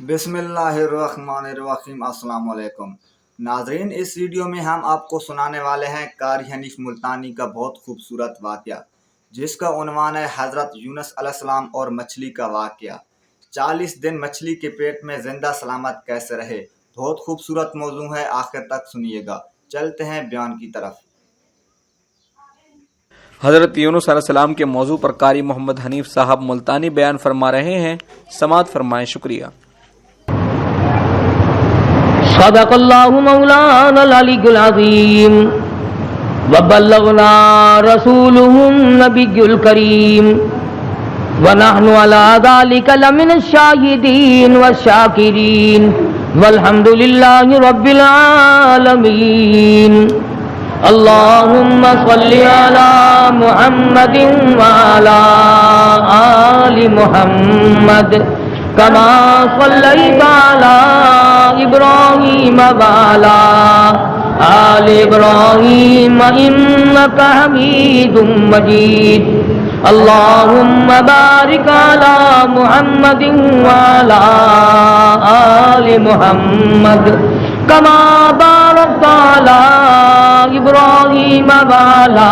بسم اللہ الرحمن الرحیم۔ السلام علیکم ناظرین، اس ویڈیو میں ہم آپ کو سنانے والے ہیں قاری حنیف ملتانی کا بہت خوبصورت واقعہ، جس کا عنوان ہے حضرت یونس علیہ السلام اور مچھلی کا واقعہ۔ 40 دن مچھلی کے پیٹ میں زندہ سلامت کیسے رہے۔ بہت خوبصورت موضوع ہے، آخر تک سنیے گا۔ چلتے ہیں بیان کی طرف۔ حضرت یونس علیہ السلام کے موضوع پر قاری محمد حنیف صاحب ملتانی بیان فرما رہے ہیں، سماعت فرمائیں۔ شکریہ۔ صدق اللہ مولانا العلی العظیم وبلغنا رسولہ النبی الکریم ونحن علی ذلک لمن الشاہدین والشاکرین والحمد للہ رب العالمین۔ اللہم صلی علی محمد وعلی آل محمد کما صلیت علی ابراہیم وعلی آل ابراہیم انک حمید مجید۔ اللہم بارک علی محمد وعلی آل محمد کما بارکت علی ابراہیم وعلی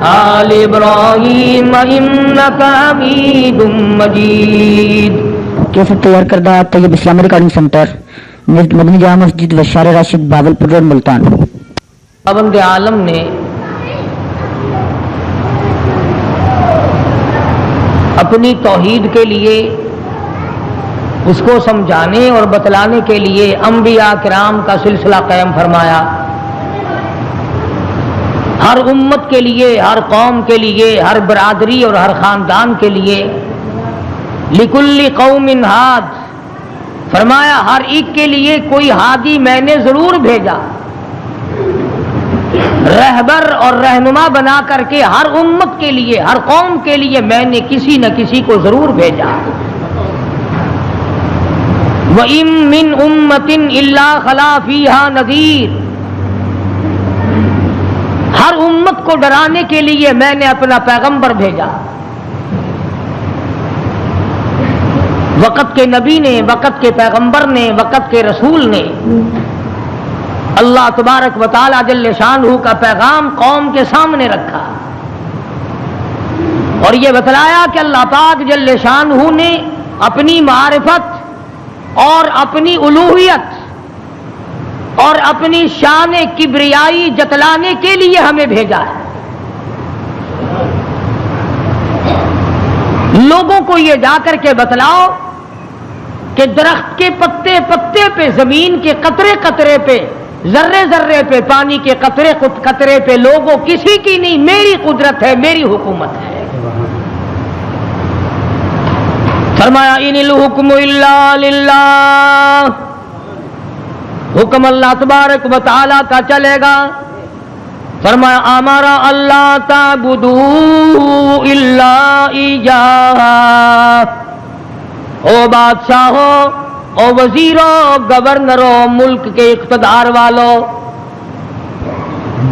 آل ابراہیم انک حمید مجید۔ کیسے تیار کردہ طیب اسلامی ریکارڈنگ سینٹر، مدنی جامع مسجد وشار راشد، بہاولپور روڈ، ملتان۔ خداوند عالم نے اپنی توحید کے لیے، اس کو سمجھانے اور بتلانے کے لیے انبیاء کرام کا سلسلہ قائم فرمایا۔ ہر امت کے لیے، ہر قوم کے لیے، ہر برادری اور ہر خاندان کے لیے لکل قوم ہاد، فرمایا ہر ایک کے لیے کوئی ہادی میں نے ضرور بھیجا، رہبر اور رہنما بنا کر کے ہر امت کے لیے، ہر قوم کے لیے میں نے کسی نہ کسی کو ضرور بھیجا۔ وَإِن مِّنْ أُمَّةٍ إِلَّا خَلَا فِيهَا نَذِيرٌ، ہر امت کو ڈرانے کے لیے میں نے اپنا پیغمبر بھیجا۔ وقت کے نبی نے، وقت کے پیغمبر نے، وقت کے رسول نے اللہ تبارک و تعالی جل شانہ کا پیغام قوم کے سامنے رکھا اور یہ بتلایا کہ اللہ پاک جل شانہ نے اپنی معرفت اور اپنی الوہیت اور اپنی شان کبریائی جتلانے کے لیے ہمیں بھیجا ہے۔ لوگوں کو یہ جا کر کے بتلاؤ کہ درخت کے پتے پتے پہ، زمین کے قطرے قطرے پہ، ذرے ذرے پہ، پانی کے قطرے قطرے پہ لوگوں کسی کی نہیں، میری قدرت ہے، میری حکومت ہے۔ فرمایا ان الحکم الا للہ، حکم اللہ تبارک و تعالی کا چلے گا۔ فرمایا امر اللہ تعبدوا الا ایاہ، او بادشاہوں، او وزیروں، گورنروں، ملک کے اقتدار والوں،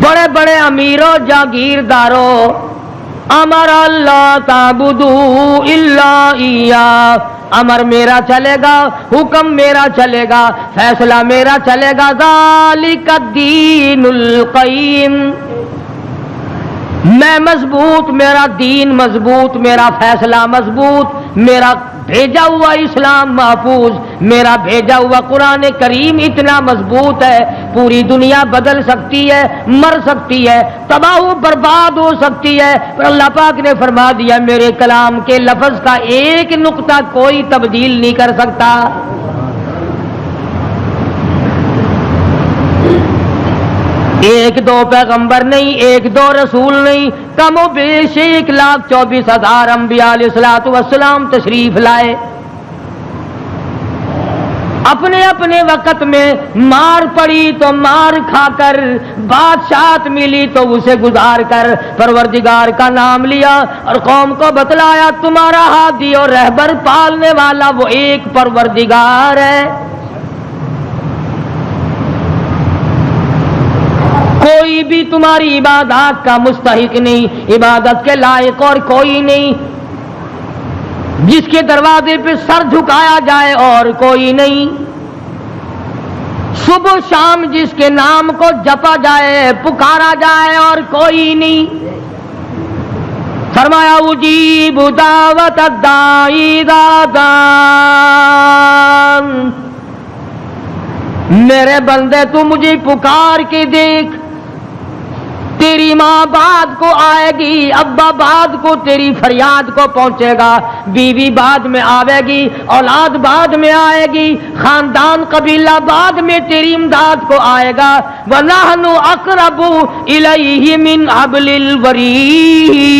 بڑے بڑے امیروں، جاگیرداروں، امر اللہ تعبدوا الا ایاہ، امر میرا چلے گا، حکم میرا چلے گا، فیصلہ میرا چلے گا۔ ذالک الدین القیم، میں مضبوط، میرا دین مضبوط، میرا فیصلہ مضبوط، میرا بھیجا ہوا اسلام محفوظ، میرا بھیجا ہوا قرآن کریم اتنا مضبوط ہے، پوری دنیا بدل سکتی ہے، مر سکتی ہے، تباہ و برباد ہو سکتی ہے، پر اللہ پاک نے فرما دیا میرے کلام کے لفظ کا ایک نقطہ کوئی تبدیل نہیں کر سکتا۔ ایک دو پیغمبر نہیں، ایک دو رسول نہیں، کم و بیش 1,24,000 انبیاء علیہ الصلوۃ والسلام تشریف لائے۔ اپنے اپنے وقت میں مار پڑی تو مار کھا کر، بادشاہت ملی تو اسے گزار کر پروردگار کا نام لیا اور قوم کو بتلایا تمہارا ہادی اور رہبر پالنے والا وہ ایک پروردگار ہے۔ کوئی بھی تمہاری عبادات کا مستحق نہیں، عبادت کے لائق اور کوئی نہیں۔ جس کے دروازے پہ سر جھکایا جائے اور کوئی نہیں، صبح شام جس کے نام کو جپا جائے پکارا جائے اور کوئی نہیں۔ فرمایا اجیب دعوت الداعی اذا دعان، میرے بندے تو مجھے پکار کے دیکھ، تیری ماں بعد کو آئے گی، ابا بعد کو تیری فریاد کو پہنچے گا، بیوی بعد میں آئے گی، اولاد بعد میں آئے گی، خاندان قبیلہ بعد میں تیری امداد کو آئے گا۔ وَنَحْنُ أَقْرَبُ إِلَيْهِ مِنْ حَبْلِ الْوَرِيدِ،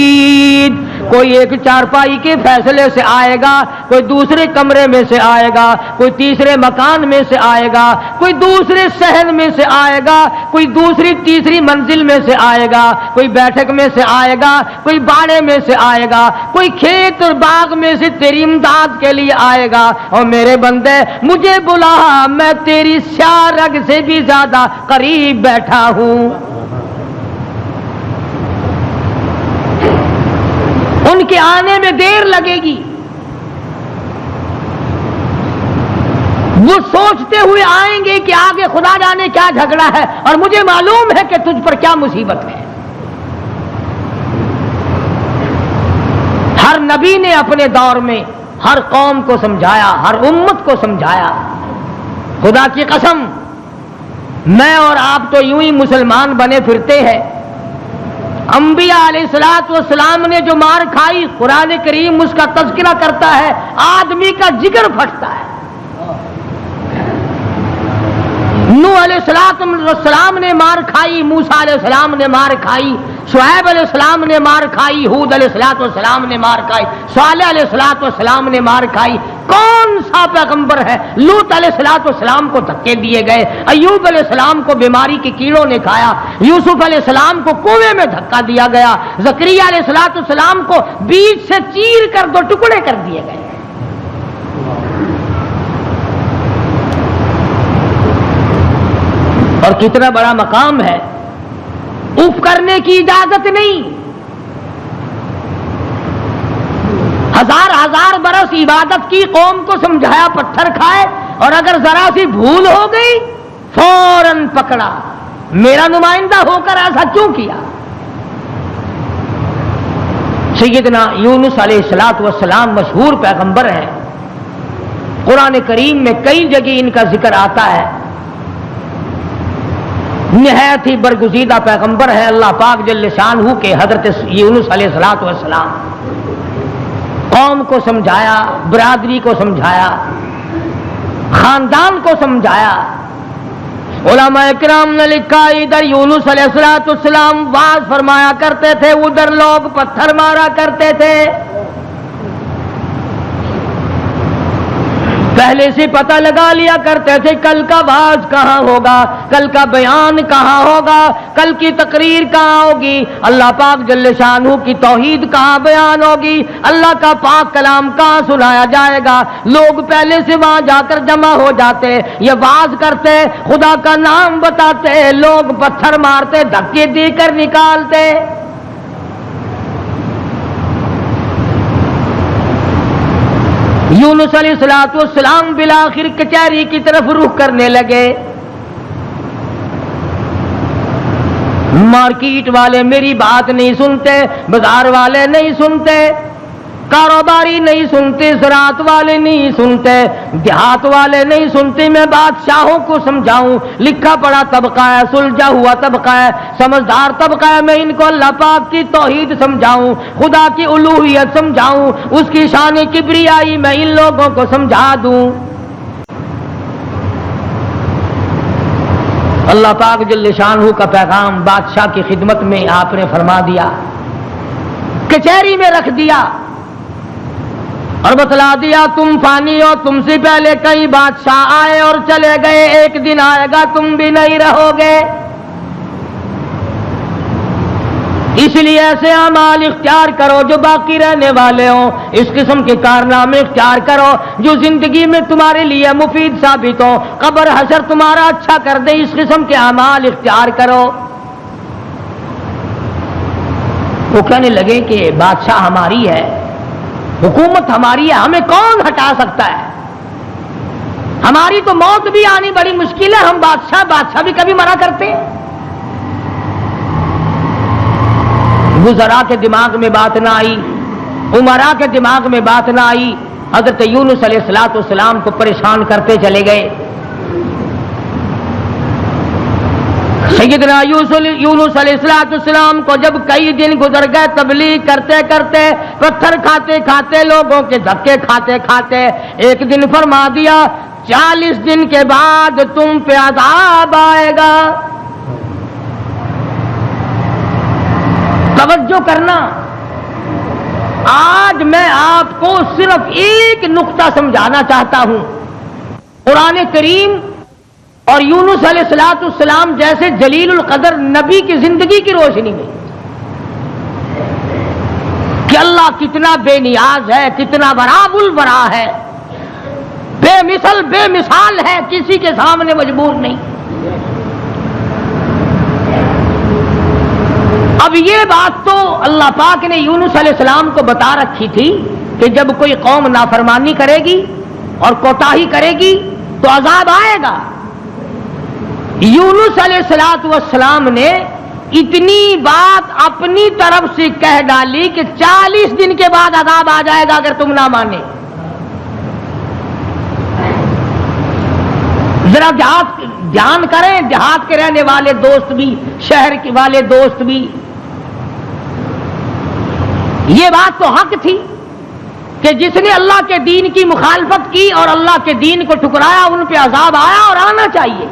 کوئی ایک چارپائی کے فیصلے سے آئے گا، کوئی دوسرے کمرے میں سے آئے گا، کوئی تیسرے مکان میں سے آئے گا، کوئی دوسرے صحن میں سے آئے گا، کوئی دوسری تیسری منزل میں سے آئے گا، کوئی بیٹھک میں سے آئے گا، کوئی باڑے میں سے آئے گا، کوئی کھیت اور باغ میں سے تیری امداد کے لیے آئے گا۔ اور میرے بندے مجھے بلا، میں تیری سیاہ رگ سے بھی زیادہ قریب بیٹھا ہوں۔ ان کے آنے میں دیر لگے گی، وہ سوچتے ہوئے آئیں گے کہ آگے خدا جانے کیا جھگڑا ہے، اور مجھے معلوم ہے کہ تجھ پر کیا مصیبت ہے۔ ہر نبی نے اپنے دور میں ہر قوم کو سمجھایا، ہر امت کو سمجھایا۔ خدا کی قسم، میں اور آپ تو یوں ہی مسلمان بنے پھرتے ہیں۔ انبیاء علیہ الصلوۃ والسلام نے جو مار کھائی، قرآن کریم اس کا تذکرہ کرتا ہے، آدمی کا جگر پھٹتا ہے۔ نوح علیہ السلام نے مار کھائی، موسیٰ علیہ السلام نے مار کھائی، شعیب علیہ السلام نے مار کھائی، ہود علیہ السلام نے مار کھائی، صالح علیہ السلام نے مار کھائی۔ کون سا پیغمبر ہے؟ لوط علیہ السلام کو دھکے دیے گئے، ایوب علیہ السلام کو بیماری کے کیڑوں نے کھایا، یوسف علیہ السلام کو کنویں میں دھکا دیا گیا، زکریا علیہ السلام کو بیچ سے چیر کر دو ٹکڑے کر دیے گئے۔ اور کتنا بڑا مقام ہے، اف کرنے کی اجازت نہیں۔ ہزار برس عبادت کی، قوم کو سمجھایا پتھر کھائے، اور اگر ذرا سی بھول ہو گئی فوراً پکڑا، میرا نمائندہ ہو کر ایسا کیوں کیا؟ سیدنا یونس علیہ السلام مشہور پیغمبر ہیں، قرآن کریم میں کئی جگہ ان کا ذکر آتا ہے۔ نہایت ہی برگزیدہ پیغمبر ہے اللہ پاک جل شانہ کے حضرت یونس علیہ السلام۔ قوم کو سمجھایا، برادری کو سمجھایا، خاندان کو سمجھایا۔ علماء کرام نے لکھا ادھر یونس علیہ السلام واز فرمایا کرتے تھے، ادھر لوگ پتھر مارا کرتے تھے۔ پہلے سے پتہ لگا لیا کرتے تھے کل کا واز کہاں ہوگا، کل کا بیان کہاں ہوگا، کل کی تقریر کہاں ہوگی، اللہ پاک جل شانہ کی توحید کہاں بیان ہوگی، اللہ کا پاک کلام کہاں سنایا جائے گا۔ لوگ پہلے سے وہاں جا کر جمع ہو جاتے، یہ واز کرتے، خدا کا نام بتاتے، لوگ پتھر مارتے، دھکے دے کر نکالتے۔ یونس علیہ السلام بالآخر کچہری کی طرف رخ کرنے لگے۔ مارکیٹ والے میری بات نہیں سنتے، بازار والے نہیں سنتے، کاروباری نہیں سنتے، زراعت والے نہیں سنتے، دیہات والے نہیں سنتے۔ میں بادشاہوں کو سمجھاؤں، لکھا پڑھا طبقہ ہے، سلجھا ہوا طبقہ ہے، سمجھدار طبقہ ہے، میں ان کو اللہ پاک کی توحید سمجھاؤں، خدا کی الوہیت سمجھاؤں، اس کی شان کبریائی میں ان لوگوں کو سمجھا دوں۔ اللہ پاک جل شانہ کا پیغام بادشاہ کی خدمت میں آپ نے فرما دیا، کچہری میں رکھ دیا اور بتلا دیا تم فانی ہو، تم سے پہلے کئی بادشاہ آئے اور چلے گئے، ایک دن آئے گا تم بھی نہیں رہو گے، اس لیے ایسے اعمال اختیار کرو جو باقی رہنے والے ہوں، اس قسم کے کارنامے اختیار کرو جو زندگی میں تمہارے لیے مفید ثابت ہو، قبر حشر تمہارا اچھا کر دے، اس قسم کے اعمال اختیار کرو۔ وہ کہنے لگے کہ بادشاہ ہماری ہے، حکومت ہماری ہے، ہمیں کون ہٹا سکتا ہے؟ ہماری تو موت بھی آنی بڑی مشکل ہے، ہم بادشاہ بھی کبھی منع کرتے ہیں۔ وزراء کے دماغ میں بات نہ آئی، عمراء کے دماغ میں بات نہ آئی، حضرت یونس علیہ السلام کو پریشان کرتے چلے گئے۔ سیدنا یونس علیہ السلام کو جب کئی دن گزر گئے تبلیغ کرتے کرتے، پتھر کھاتے کھاتے، لوگوں کے دھکے کھاتے کھاتے، ایک دن فرما دیا 40 دن کے بعد تم پہ عذاب آئے گا۔ توجہ کرنا، آج میں آپ کو صرف ایک نقطہ سمجھانا چاہتا ہوں، قرآن کریم اور یونس علیہ السلام جیسے جلیل القدر نبی کی زندگی کی روشنی میں کہ اللہ کتنا بے نیاز ہے، کتنا براب البرا ہے، بے مثل بے مثال ہے، کسی کے سامنے مجبور نہیں۔ اب یہ بات تو اللہ پاک نے یونس علیہ السلام کو بتا رکھی تھی کہ جب کوئی قوم نافرمانی کرے گی اور کوتاہی کرے گی تو عذاب آئے گا۔ یونس علیہ السلام نے اتنی بات اپنی طرف سے کہہ ڈالی کہ 40 دن کے بعد عذاب آ جائے گا اگر تم نہ مانے۔ ذرا دھیان کریں، دیہات کے رہنے والے دوست بھی، شہر کے والے دوست بھی، یہ بات تو حق تھی کہ جس نے اللہ کے دین کی مخالفت کی اور اللہ کے دین کو ٹھکرایا ان پہ عذاب آیا اور آنا چاہیے۔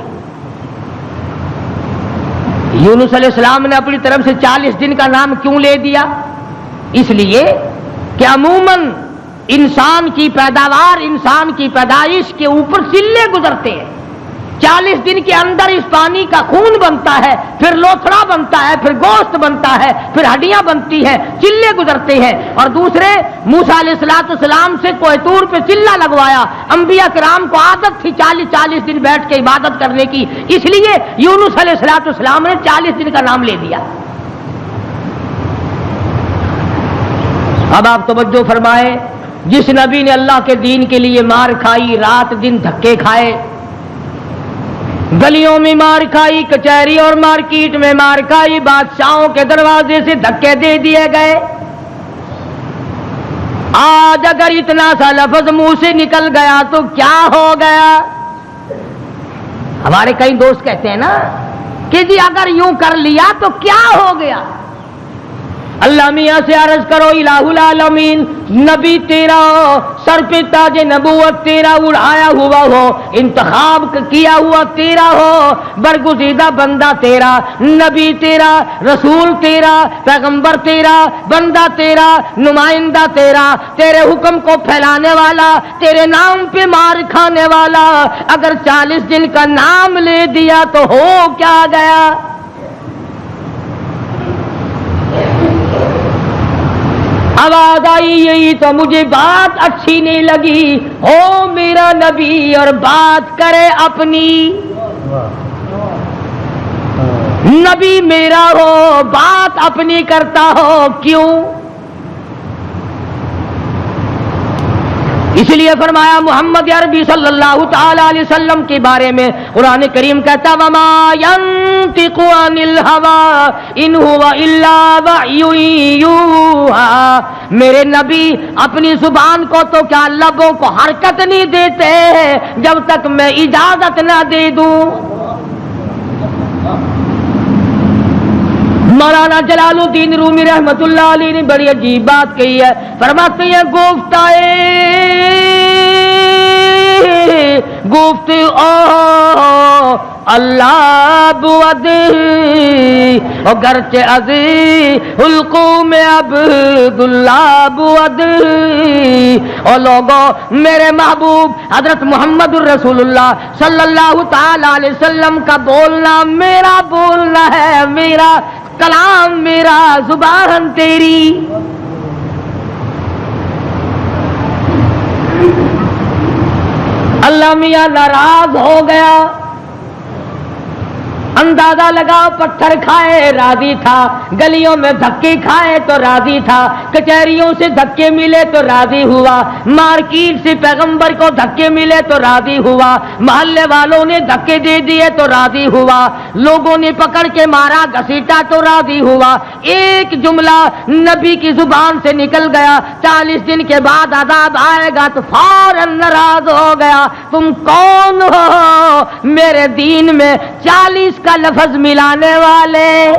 یونس علیہ السلام نے اپنی طرف سے 40 دن کا نام کیوں لے دیا؟ اس لیے کہ عموماً انسان کی پیداوار، انسان کی پیدائش کے اوپر چلے گزرتے ہیں۔ 40 دن کے اندر اس پانی کا خون بنتا ہے، پھر لوتھڑا بنتا ہے، پھر گوشت بنتا ہے، پھر ہڈیاں بنتی ہیں، چلے گزرتے ہیں۔ اور دوسرے موسیٰ علیہ السلام سے کوہ طور پہ چلہ لگوایا، انبیاء کرام کو عادت تھی 40 دن بیٹھ کے عبادت کرنے کی، اس لیے یونس علیہ السلام نے 40 دن کا نام لے دیا۔ اب آپ توجہ فرمائیں، جس نبی نے اللہ کے دین کے لیے مار کھائی، رات دن دھکے کھائے، گلیوں میں مار کھائی، کچہری اور مارکیٹ میں مار کھائی، بادشاہوں کے دروازے سے دھکے دے دیے گئے، آج اگر اتنا سا لفظ منہ سے نکل گیا تو کیا ہو گیا؟ ہمارے کئی دوست کہتے ہیں نا کہ جی اگر یوں کر لیا تو کیا ہو گیا؟ اللہ میاں سے عرض کرو الہ العالمین، نبی تیرا سر پہ تاج نبوت تیرا اڑایا ہوا ہو، انتخاب کیا ہوا تیرا ہو، برگزیدہ بندہ تیرا، نبی تیرا، رسول تیرا، پیغمبر تیرا، بندہ تیرا، نمائندہ تیرا، تیرے حکم کو پھیلانے والا، تیرے نام پہ مار کھانے والا، اگر 40 دن کا نام لے دیا تو ہو کیا گیا؟ آواز آئی یہی تو مجھے بات اچھی نہیں لگی، ہو میرا نبی اور بات کرے اپنی، نبی میرا ہو بات اپنی کرتا ہو کیوں؟ اس لیے فرمایا محمد عربی صلی اللہ تعالی علیہ وسلم کے بارے میں قرآن کریم کہتا وما ينطق عن الهوى ان هو الا وحی یوحى، میرے نبی اپنی زبان کو تو کیا لبوں کو حرکت نہیں دیتے جب تک میں اجازت نہ دے دوں۔ مولانا جلال الدین رومی رحمت اللہ علیہ نے بڑی عجیب بات کہی ہے، فرماتے ہیں گفت او اللہ بود گرچہ عزی حلقوم عبداللہ بود، او لوگو میرے محبوب حضرت محمد الرسول اللہ صلی اللہ تعالی علیہ وسلم کا بولنا میرا بولنا ہے، میرا کلام میرا زبان تیری۔ اللہ میاں ناراض ہو گیا، اندازہ لگاؤ، پتھر کھائے راضی تھا، گلیوں میں دھکے کھائے تو راضی تھا، کچہریوں سے دھکے ملے تو راضی ہوا، مارکیٹ سے پیغمبر کو دھکے ملے تو راضی ہوا، محلے والوں نے دھکے دے دیے تو راضی ہوا، لوگوں نے پکڑ کے مارا گھسیٹا تو راضی ہوا۔ ایک جملہ نبی کی زبان سے نکل گیا، 40 دن کے بعد عذاب آئے گا تو فوراً ناراض ہو گیا۔ تم کون ہو میرے دین میں 40 کا لفظ ملانے والے؟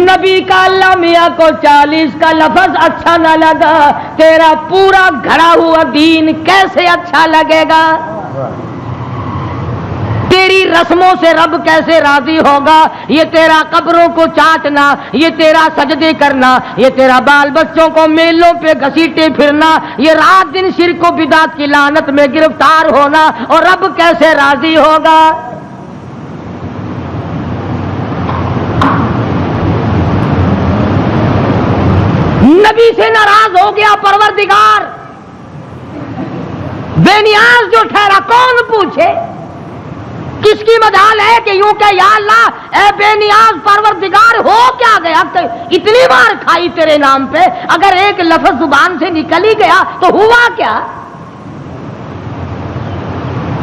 نبی کا اللہ میاں کو 40 کا لفظ اچھا نہ لگا، تیرا پورا گھڑا ہوا دین کیسے اچھا لگے گا؟ تیری رسموں سے رب کیسے راضی ہوگا؟ یہ تیرا قبروں کو چاٹنا، یہ تیرا سجدے کرنا، یہ تیرا بال بچوں کو میلوں پہ گھسیٹے پھرنا، یہ رات دن شرک و بدعت کی لعنت میں گرفتار ہونا، اور رب کیسے راضی ہوگا؟ نبی سے ناراض ہو گیا پروردگار، بے نیاز جو ٹھہرا، کون پوچھے؟ کس کی مجال ہے کہ یوں کہ یا اللہ اے بے نیاز پروردگار ہو کیا گیا؟ اتنی بار کھائی تیرے نام پہ، اگر ایک لفظ زبان سے نکل ہی گیا تو ہوا کیا؟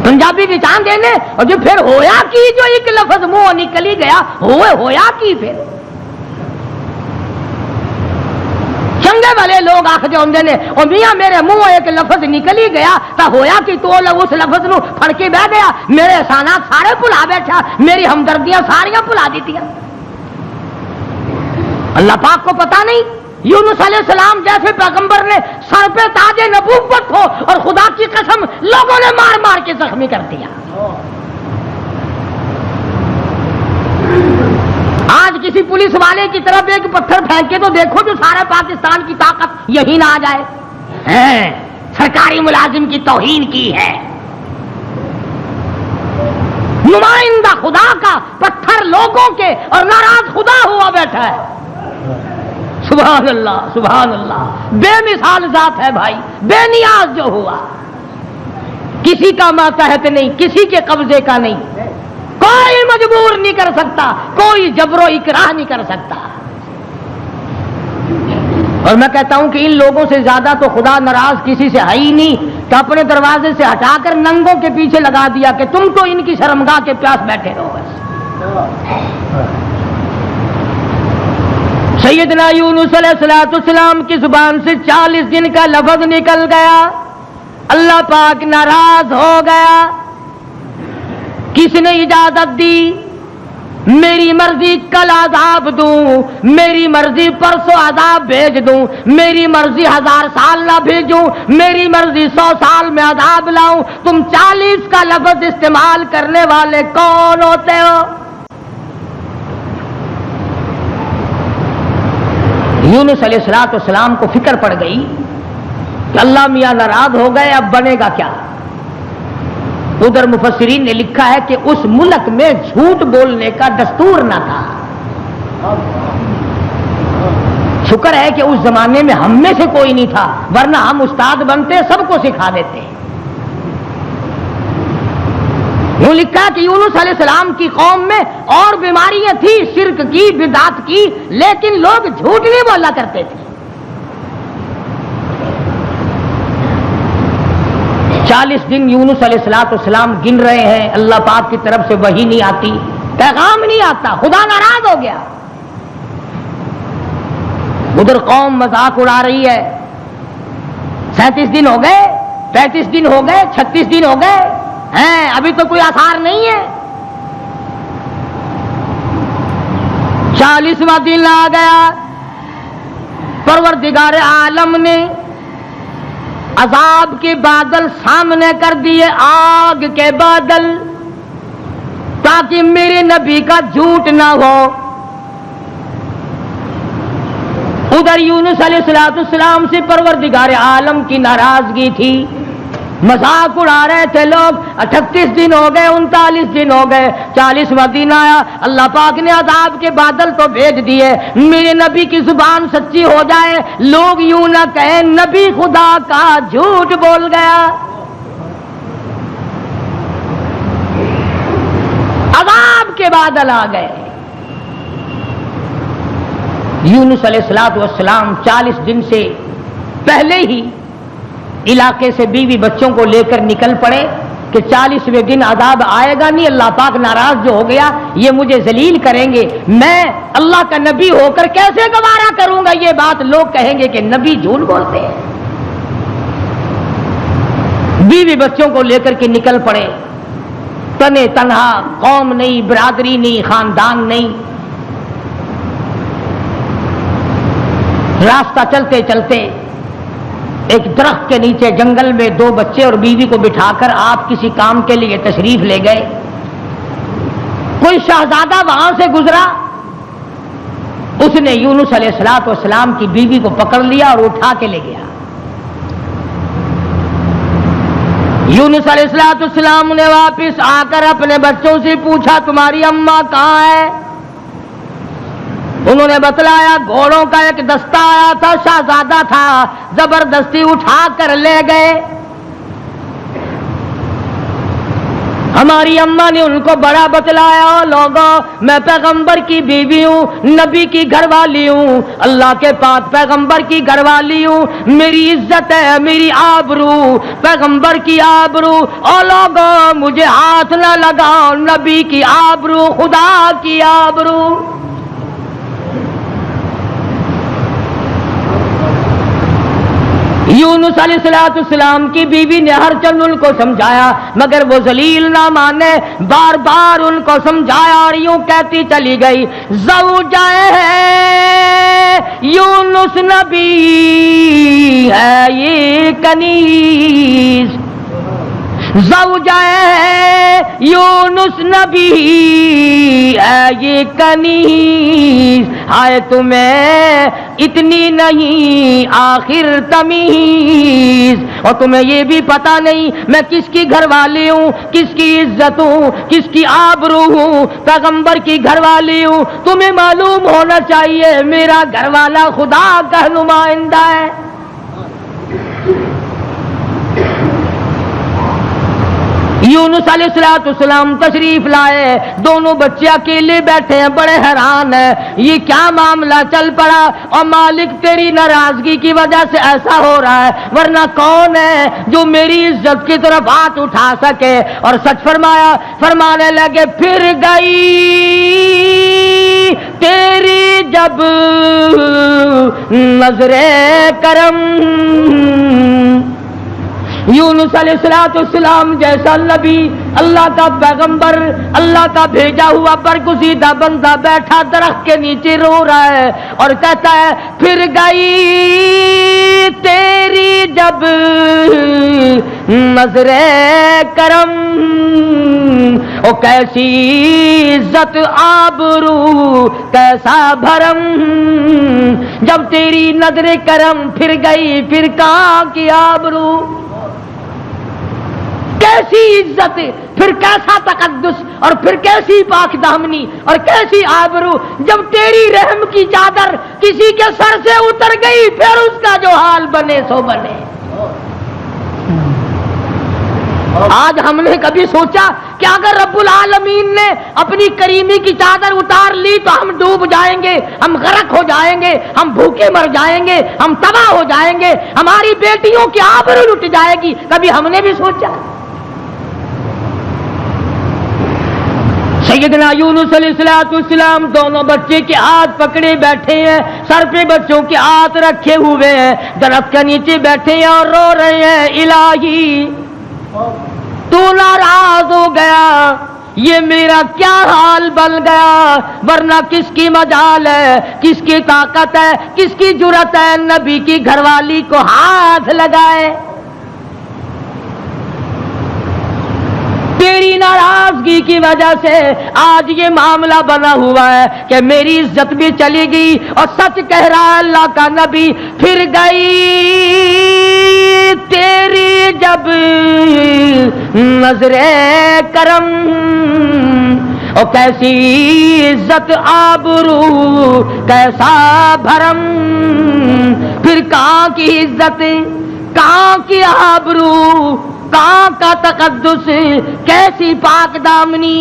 پنجابی کی چاند دینے اور جو پھر ہویا کی، جو ایک لفظ منہ نکل ہی گیا ہویا کی پھر چنگے والے لوگ آخر ہوندے نے او میاں میرے منہ ایک لفظ نکل ہی گیا تا ہویا کہ تو اس لفظ نو پھڑ کے بہ گیا، میرے احسانات سارے بھلا بیٹھا، میری ہمدردیاں ساریاں بھلا دیتیاں۔ اللہ پاک کو پتہ نہیں یونس علیہ السلام جیسے پیغمبر نے سر پہ تاج نبوت ہو اور خدا کی قسم لوگوں نے مار مار کے زخمی کر دیا۔ آج کسی پولیس والے کی طرف ایک پتھر پھینکے تو دیکھو جو سارے پاکستان کی طاقت یہی نہ آ جائے، سرکاری ملازم کی توہین کی ہے، نمائندہ خدا کا پتھر لوگوں کے اور ناراض خدا ہوا بیٹھا ہے۔ سبحان اللہ سبحان اللہ، بے مثال ذات ہے بھائی، بے نیاز جو ہوا، کسی کا ماتحت نہیں، کسی کے قبضے کا نہیں، کوئی مجبور نہیں کر سکتا، کوئی جبر و اکراہ نہیں کر سکتا۔ اور میں کہتا ہوں کہ ان لوگوں سے زیادہ تو خدا ناراض کسی سے ہے ہی نہیں، تو اپنے دروازے سے ہٹا کر ننگوں کے پیچھے لگا دیا کہ تم تو ان کی شرمگاہ کے پیاس بیٹھے رہو بس۔ سیدنا یونس علیہ السلام کی زبان سے 40 دن کا لفظ نکل گیا، اللہ پاک ناراض ہو گیا۔ کس نے اجازت دی؟ میری مرضی کل عذاب دوں، میری مرضی پرسوں عذاب بھیج دوں، میری مرضی 1000 سال نہ بھیجوں، میری مرضی 100 سال میں عذاب لاؤں، تم 40 کا لفظ استعمال کرنے والے کون ہوتے ہو؟ یونس علیہ السلام کو فکر پڑ گئی کہ اللہ میاں ناراض ہو گئے، اب بنے گا کیا؟ ادھر مفسرین نے لکھا ہے کہ اس ملک میں جھوٹ بولنے کا دستور نہ تھا۔ شکر ہے کہ اس زمانے میں ہم میں سے کوئی نہیں تھا، ورنہ ہم استاد بنتے سب کو سکھا دیتے۔ یوں لکھا کہ یونس علیہ السلام کی قوم میں اور بیماریاں تھیں، شرک کی، بدعت کی، لیکن لوگ جھوٹ نہیں بولا کرتے تھے۔ 40 دن یونس علیہ السلام گن رہے ہیں، اللہ پاک کی طرف سے وحی نہیں آتی، پیغام نہیں آتا، خدا ناراض ہو گیا۔ ادھر قوم مذاق اڑا رہی ہے، 37 دن ہو گئے، 35 دن ہو گئے، 36 دن ہو گئے ہیں، ابھی تو کوئی آثار نہیں ہے۔ 40واں دن آ گیا، پروردگار عالم نے عذاب کے بادل سامنے کر دیے، آگ کے بادل، تاکہ میرے نبی کا جھوٹ نہ ہو۔ ادھر یونس علیہ السلام سے پروردگار عالم کی ناراضگی تھی، مذاق اڑا رہے تھے لوگ۔ 38 دن ہو گئے، 39 دن ہو گئے، 40واں دن آیا، اللہ پاک نے عذاب کے بادل تو بھیج دیے، میرے نبی کی زبان سچی ہو جائے، لوگ یوں نہ کہیں نبی خدا کا جھوٹ بول گیا۔ عذاب کے بادل آ گئے. یونس علیہ السلام 40 دن سے پہلے ہی علاقے سے بیوی بچوں کو لے کر نکل پڑے کہ 40ویں دن عذاب آئے گا نہیں, اللہ پاک ناراض جو ہو گیا یہ مجھے ذلیل کریں گے, میں اللہ کا نبی ہو کر کیسے گوارا کروں گا یہ بات, لوگ کہیں گے کہ نبی جھوٹ بولتے ہیں. بیوی بچوں کو لے کر کے نکل پڑے, تنے تنہا, قوم نہیں, برادری نہیں, خاندان نہیں. راستہ چلتے چلتے ایک درخت کے نیچے جنگل میں 2 بچے اور بیوی کو بٹھا کر آپ کسی کام کے لیے تشریف لے گئے. کوئی شہزادہ وہاں سے گزرا, اس نے یونس علیہ السلام کی بیوی کو پکڑ لیا اور اٹھا کے لے گیا. یونس علیہ السلام نے واپس آ کر اپنے بچوں سے پوچھا تمہاری اماں کہاں ہے؟ انہوں نے بتلایا گھوڑوں کا ایک دستہ آیا تھا, شہزادہ تھا, زبردستی اٹھا کر لے گئے. ہماری اماں نے ان کو بڑا بتلایا, لوگوں میں پیغمبر کی بیوی ہوں, نبی کی گھر والی ہوں, اللہ کے پاک پیغمبر کی گھر والی ہوں, میری عزت ہے, میری آبرو, پیغمبر کی آبرو, اور لوگوں مجھے ہاتھ نہ لگاؤ, نبی کی آبرو, خدا کی آبرو. یونس علیہ السلام کی بیوی نے ہر چند ان کو سمجھایا مگر وہ ذلیل نہ مانے, بار بار ان کو سمجھایا اور یوں کہتی چلی گئی زوجہ یونس نبی ہے یہ کنیز, زوجہ یونس نبی ہے یہ کنیز, ہائے تمہیں اتنی نہیں آخر تمیز, اور تمہیں یہ بھی پتا نہیں میں کس کی گھر والی ہوں, کس کی عزت ہوں, کس کی آبرو ہوں, پیغمبر کی گھر والی ہوں. تمہیں معلوم ہونا چاہیے میرا گھر والا خدا کا نمائندہ ہے. یونس علیہ السلام تشریف لائے, دونوں بچے اکیلے بیٹھے ہیں, بڑے حیران ہیں یہ کیا معاملہ چل پڑا, اور مالک تیری ناراضگی کی وجہ سے ایسا ہو رہا ہے, ورنہ کون ہے جو میری عزت کی طرف ہاتھ اٹھا سکے. اور سچ فرمانے لگے پھر گئی تیری جب نظر کرم. یونس علیہ السلام جیسا نبی, اللہ کا پیغمبر, اللہ کا بھیجا ہوا برگزیدہ بندہ بیٹھا درخت کے نیچے رو رہا ہے اور کہتا ہے پھر گئی تیری جب نظر کرم, او کیسی عزت آبرو کیسا بھرم, جب تیری نظر کرم پھر گئی پھر کہاں کی آبرو, کیسی عزت, پھر کیسا تقدس, اور پھر کیسی پاک دامنی اور کیسی آبرو, جب تیری رحم کی چادر کسی کے سر سے اتر گئی پھر اس کا جو حال بنے سو بنے. آج ہم نے کبھی سوچا کہ اگر رب العالمین نے اپنی کریمی کی چادر اتار لی تو ہم ڈوب جائیں گے, ہم غرق ہو جائیں گے, ہم بھوکے مر جائیں گے, ہم تباہ ہو جائیں گے, ہماری بیٹیوں کی آبرو لٹ جائے گی. کبھی ہم نے بھی سوچا؟ سیدنا یونس علیہ السلام دونوں بچے کے ہاتھ پکڑے بیٹھے ہیں, سر پہ بچوں کے ہاتھ رکھے ہوئے ہیں, درخت کے نیچے بیٹھے ہیں اور رو رہے ہیں الہی تو ناراض ہو گیا, یہ میرا کیا حال بن گیا, ورنہ کس کی مجال ہے, کس کی طاقت ہے, کس کی جرأت ہے نبی کی گھر والی کو ہاتھ لگائے. تیری ناراضگی کی وجہ سے آج یہ معاملہ بنا ہوا ہے کہ میری عزت بھی چلی گئی, اور سچ کہہ رہا ہے اللہ کا نبی پھر گئی تیری جب نظر کرم, اور کیسی عزت آبرو کیسا بھرم, پھر کہاں کی عزت, کہاں کی آبرو, کہاں کا تقدس, کیسی پاک دامنی.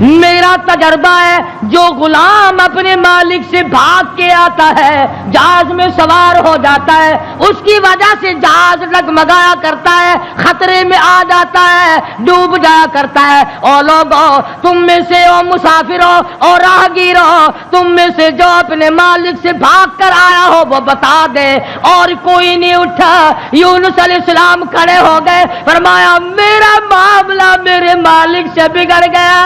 میرا تجربہ ہے جو غلام اپنے مالک سے بھاگ کے آتا ہے جہاز میں سوار ہو جاتا ہے اس کی وجہ سے جہاز ڈگمگایا کرتا ہے خطرے میں آ جاتا ہے ڈوب جایا کرتا ہے اور لوگوں تم میں سے او مسافروں اور راہگیروں تم میں سے جو اپنے مالک سے بھاگ کر آیا ہو وہ بتا دے اور کوئی نہیں اٹھا یونس علیہ السلام کھڑے ہو گئے فرمایا میرا معاملہ میرے مالک سے بگڑ گیا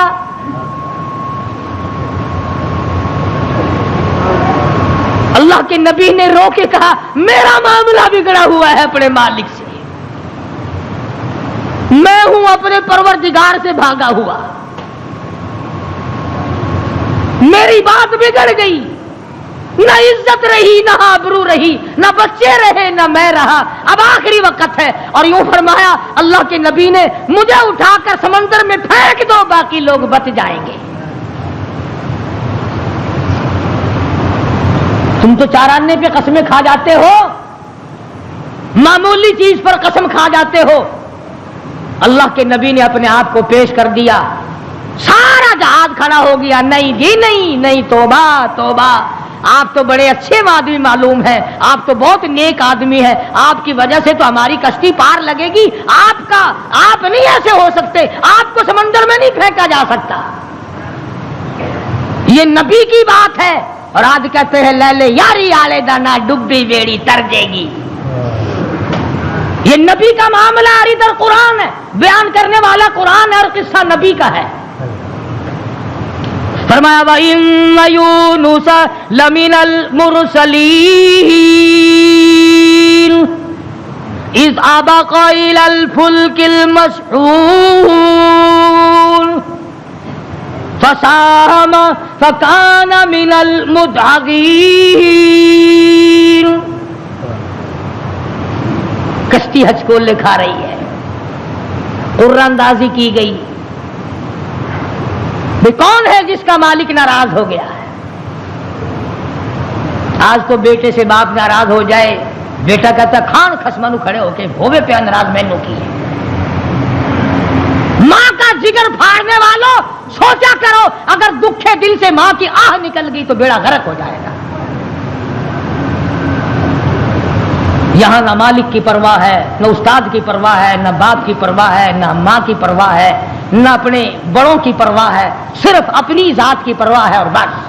اللہ کے نبی نے رو کے کہا میرا معاملہ بگڑا ہوا ہے اپنے مالک سے میں ہوں اپنے پروردگار سے بھاگا ہوا میری بات بگڑ گئی نہ عزت رہی نہ آبرو رہی نہ بچے رہے نہ میں رہا اب آخری وقت ہے اور یوں فرمایا اللہ کے نبی نے مجھے اٹھا کر سمندر میں پھینک دو باقی لوگ بچ جائیں گے تم تو چاراننے پہ قسمیں کھا جاتے ہو معمولی چیز پر قسم کھا جاتے ہو اللہ کے نبی نے اپنے آپ کو پیش کر دیا سارا جہاد کھڑا ہو گیا نہیں جی نہیں توبہ توبہ آپ تو بڑے اچھے آدمی معلوم ہیں آپ تو بہت نیک آدمی ہیں آپ کی وجہ سے تو ہماری کشتی پار لگے گی آپ نہیں ایسے ہو سکتے آپ کو سمندر میں نہیں پھینکا جا سکتا یہ نبی کی بات ہے اور آج کہتے ہیں لے لے یاری آلے دانا ڈبی بیڑی تر جائے گی یہ نبی کا معاملہ اور ادھر قرآن ہے بیان کرنے والا قرآن ہے اور قصہ نبی کا ہے فرمایا وَإِنَّ يُونُسَ لَمِنَ الْمُرْسَلِينَ إِذْ أَبَقَ إِلَى الْفُلْكِ الْمَشْحُونِ فَسَاهَمَ فَكَانَ مِنَ الْمُدْحَضِينَ کشتی حج کو لکھا رہی ہے قرآن اندازی کی گئی کون ہے جس کا مالک ناراض ہو گیا ہے آج تو بیٹے سے باپ ناراض ہو جائے بیٹا کہتا کھان خسمانو کھڑے ہو کے ہوے پہ ناراض میں نو کی ہے ماں کا جگر پھاڑنے والوں سوچا کرو اگر دکھے دل سے ماں کی آہ نکل گئی تو بیڑا غرق ہو جائے گا یہاں نہ مالک کی پرواہ ہے نہ استاد کی پرواہ ہے نہ باپ کی پرواہ ہے نہ ماں کی پرواہ ہے نہ اپنے بڑوں کی پرواہ ہے صرف اپنی ذات کی پرواہ ہے اور بس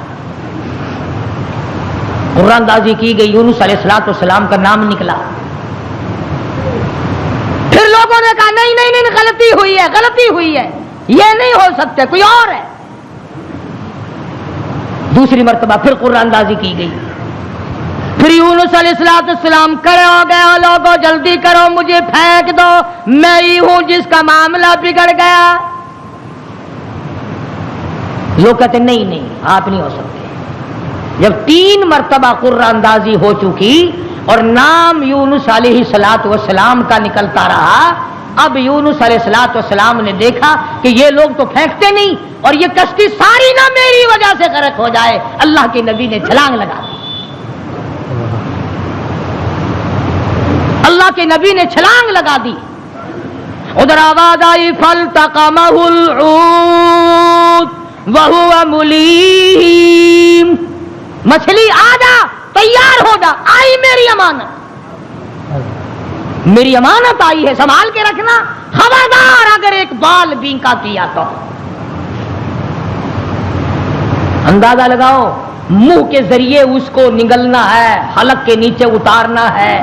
قرآن اندازی کی گئی یونس علیہ السلام کا نام نکلا پھر لوگوں نے کہا نہیں غلطی ہوئی ہے یہ نہیں ہو سکتے کوئی اور ہے دوسری مرتبہ پھر قرآن اندازی کی گئی پھر یونس علیہ السلام کھڑے ہو گئے لوگوں جلدی کرو مجھے پھینک دو میں ہی ہوں جس کا معاملہ بگڑ گیا لوگ کہتے نہیں آپ نہیں ہو سکتے جب 3 مرتبہ قرآن اندازی ہو چکی اور نام یونس علیہ السلام کا نکلتا رہا اب یونس علیہ السلام نے دیکھا کہ یہ لوگ تو پھینکتے نہیں اور یہ کشتی ساری نہ میری وجہ سے غرق ہو جائے اللہ کے نبی نے چھلانگ لگا دی اللہ کے نبی نے چھلانگ لگا دی ادھر آواز آئی فَالْتَقَمَهُ الْحُوتُ وَهُوَ مُلِيمٌ مچھلی آ جا تیار ہو جا آئی میری امانت آئی ہے سنبھال کے رکھنا خبردار اگر ایک بال بینکا کیا تو اندازہ لگاؤ منہ کے ذریعے اس کو نگلنا ہے حلق کے نیچے اتارنا ہے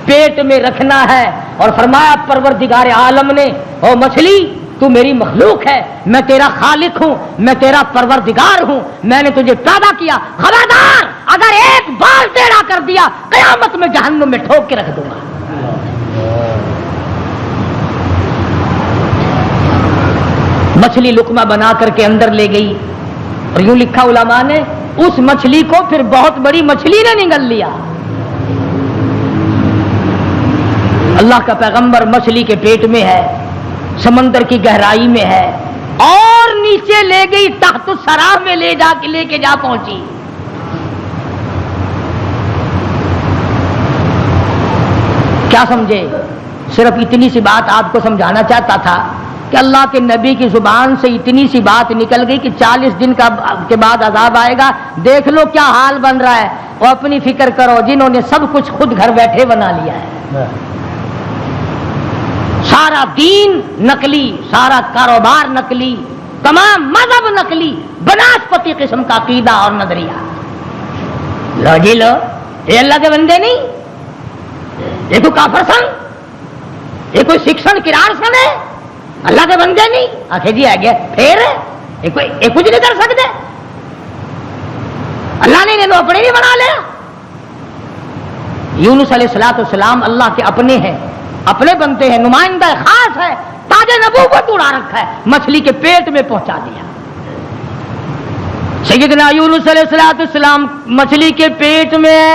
پیٹ میں رکھنا ہے اور فرمایا پروردگار عالم نے او مچھلی تو میری مخلوق ہے میں تیرا خالق ہوں میں تیرا پروردگار ہوں میں نے تجھے پیدا کیا خبردار اگر ایک بال ٹیڑھا کر دیا قیامت میں جہنم میں ٹھوک کے رکھ دوں گا مچھلی لقمہ بنا کر کے اندر لے گئی اور یوں لکھا علماء نے اس مچھلی کو پھر بہت بڑی مچھلی نے نگل لیا اللہ کا پیغمبر مچھلی کے پیٹ میں ہے سمندر کی گہرائی میں ہے اور نیچے لے گئی تحت الثری میں لے کے جا پہنچی کیا سمجھے صرف اتنی سی بات آپ کو سمجھانا چاہتا تھا کہ کہ اللہ کے نبی کی زبان سے اتنی سی بات نکل گئی کہ 40 دن کے بعد عذاب آئے گا، دیکھ لو کیا حال بن رہا ہے، اور اپنی فکر کرو جنہوں نے سب کچھ خود گھر بیٹھے بنا لیا ہے، سارا دین نقلی، سارا کاروبار نقلی، تمام مذہب نقلی، بناسپتی قسم کا عقیدہ اور نظریہ. لو جی لو، یہ اللہ کے بندے نہیں، یہ کوئی کافر سن، یہ کوئی سکھ کرار سن ہے، اللہ کے بندے نہیں. آخر جی آ گیا پھر یہ کچھ نہیں کر سکتے، اللہ نے انہیں اپنے بھی بنا لیا. یونس علیہ السلام اللہ کے اپنے ہیں، اپنے بنتے ہیں، نمائندہ خاص ہے، تاج نبوت اڑا رکھا ہے، مچھلی کے پیٹ میں پہنچا دیا. سیدنا یونس علیہ السلام مچھلی کے پیٹ میں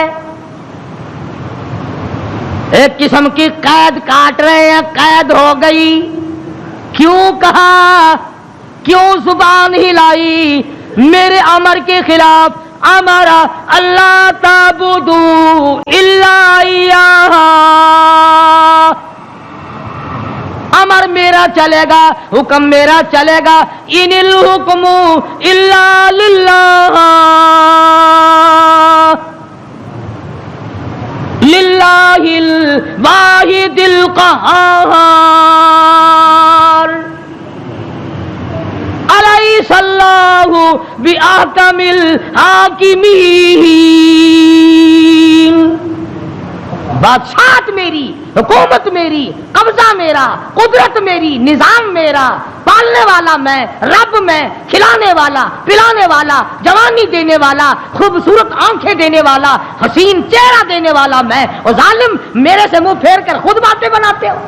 ایک قسم کی قید کاٹ رہے ہیں، قید ہو گئی. کیوں کہا، کیوں زبان ہلائی میرے امر کے خلاف؟ امرا اللہ تعبدوا الا ایاہ، امر میرا چلے گا، حکم میرا چلے گا. ان الحکم الا للہ، للہ الواحد القہار. الیس اللہ باحکم الحاکمین. بادشاہت میری، حکومت میری، قبضہ میرا، قدرت میری، نظام میرا، پالنے والا میں، رب میں، کھلانے والا، پلانے والا، جوانی دینے والا، خوبصورت آنکھیں دینے والا، حسین چہرہ دینے والا میں. اور ظالم میرے سے منہ پھیر کر خود باتیں بناتے ہو.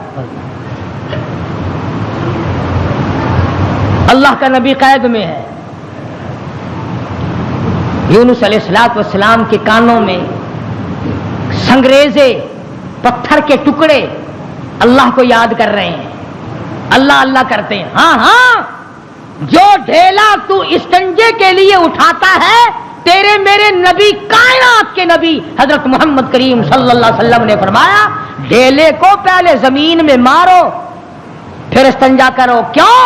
اللہ کا نبی قید میں ہے. یونس علیہ السلام کے کانوں میں سنگریزے، پتھر کے ٹکڑے اللہ کو یاد کر رہے ہیں، اللہ اللہ کرتے ہیں. ہاں ہاں، جو ڈھیلا تو استنجے کے لیے اٹھاتا ہے، تیرے میرے نبی، کائنات کے نبی حضرت محمد کریم صلی اللہ علیہ وسلم نے فرمایا ڈھیلے کو پہلے زمین میں مارو پھر استنجا کرو. کیوں؟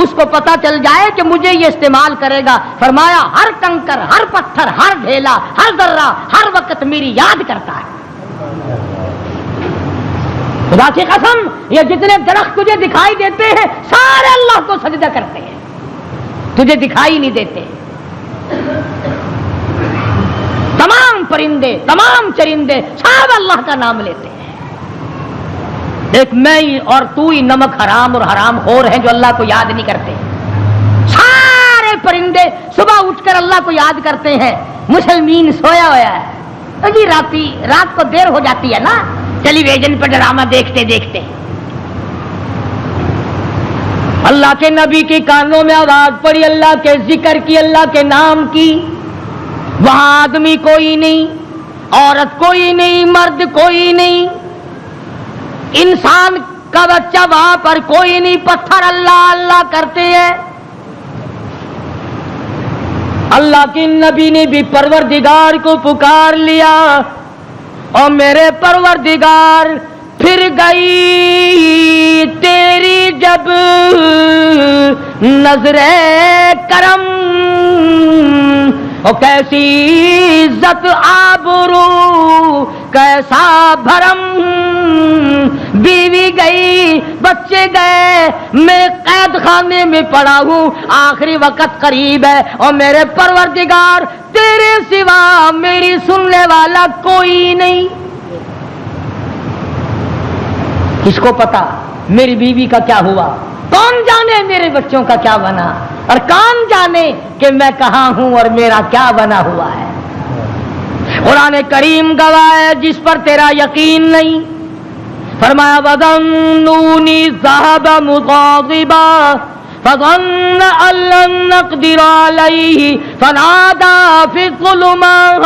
اس کو پتا چل جائے کہ مجھے یہ استعمال کرے گا. فرمایا ہر کنکر، ہر پتھر، ہر ڈھیلا، ہر ذرہ ہر وقت میری یاد کرتا ہے. خدا کی قسم، یہ جتنے درخت تجھے دکھائی دیتے ہیں سارے اللہ کو سجدہ کرتے ہیں، تجھے دکھائی نہیں دیتے. تمام پرندے، تمام چرندے سب اللہ کا نام لیتے ہیں. ایک میں اور تو ہی نمک حرام اور حرام خور ہیں جو اللہ کو یاد نہیں کرتے. سارے پرندے صبح اٹھ کر اللہ کو یاد کرتے ہیں. مسلمین سویا ہوا ہے جی، رات کو دیر ہو جاتی ہے نا، ٹیلی ویژن پر ڈرامہ دیکھتے دیکھتے. اللہ کے نبی کے کانوں میں آواز پڑی، اللہ کے ذکر کی، اللہ کے نام کی. وہاں آدمی کوئی نہیں، عورت کوئی نہیں، مرد کوئی نہیں، انسان کا بچہ وہاں پر کوئی نہیں. پتھر اللہ اللہ کرتے ہیں. اللہ کے نبی نے بھی پروردگار کو پکار لیا، اور میرے پروردگار پھر گئی تیری جب نظر کرم، اور کیسی عزت آبرو کیسا بھرم. بیوی گئی، بچے گئے، میں قید خانے میں پڑا ہوں، آخری وقت قریب ہے، اور میرے پروردگار تیرے سوا میری سننے والا کوئی نہیں. کس کو پتا میری بیوی کا کیا ہوا؟ کون جانے میرے بچوں کا کیا بنا؟ اور کون جانے کہ میں کہاں ہوں اور میرا کیا بنا ہوا ہے؟ قرآن کریم گواہ ہے جس پر تیرا یقین نہیں. فرمایا وَظَنُّونِي ذَهَبَ مُغَاضِبًا فَظَنَّ أَن لَّن نَّقْدِرَ عَلَيْهِ فَنَادَىٰ فِي الظُّلُمَاتِ.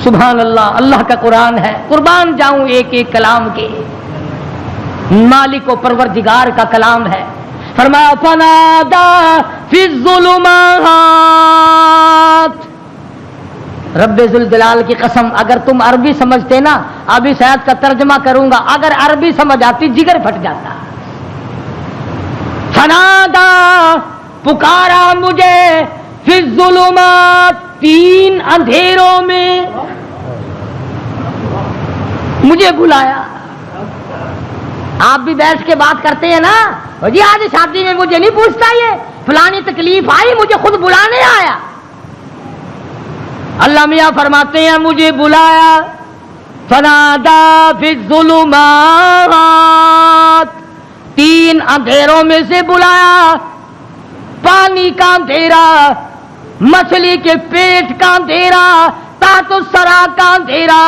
سبحان اللہ، اللہ کا قرآن ہے. قربان جاؤں ایک ایک کلام کے، مالک و پروردگار کا کلام ہے. فرمایا فَنَادَىٰ فِي الظُّلُمَاتِ. رب ذوالجلال کی قسم اگر تم عربی سمجھتے نا، ابھی شاید کا ترجمہ کروں گا، اگر عربی سمجھ آتی جگر پھٹ جاتا. فنادا پکارا مجھے فی الظلمات، 3 اندھیروں میں مجھے بلایا. آپ بھی بیٹھ کے بات کرتے ہیں نا، جی آج شادی میں مجھے نہیں پوچھتا، یہ فلانی تکلیف آئی مجھے خود بلانے آیا. اللہ میاں فرماتے ہیں مجھے بلایا. فنادا فی الظلمات، 3 اندھیروں میں سے بلایا. پانی کا اندھیرا، مچھلی کے پیٹ کا اندھیرا، تحت الثری کا اندھیرا،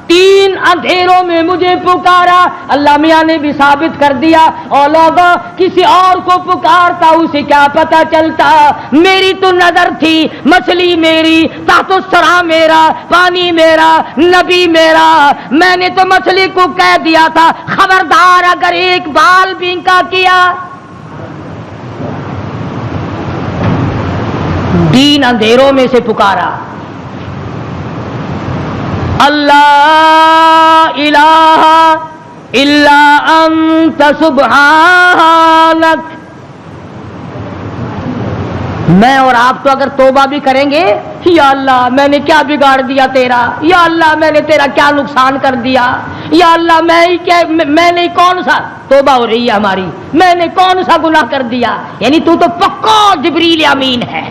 3 اندھیروں میں مجھے پکارا. اللہ میاں نے بھی ثابت کر دیا، اور لوگوں کسی اور کو پکارتا اسے کیا پتہ چلتا. میری تو نظر تھی، مچھلی میری، تحت الثری میرا، پانی میرا، نبی میرا. میں نے تو مچھلی کو کہہ دیا تھا خبردار اگر ایک بال بینکا کیا. 3 اندھیروں میں سے پکارا. اللہ الہ الا انت سبحانک. میں اور آپ تو اگر توبہ بھی کریں گے، یا اللہ میں نے کیا بگاڑ دیا تیرا، یا اللہ میں نے تیرا کیا نقصان کر دیا، یا اللہ میں نے کون سا، توبہ ہو رہی ہے ہماری، میں نے کون سا گناہ کر دیا. یعنی تو پکا جبریل امین ہے.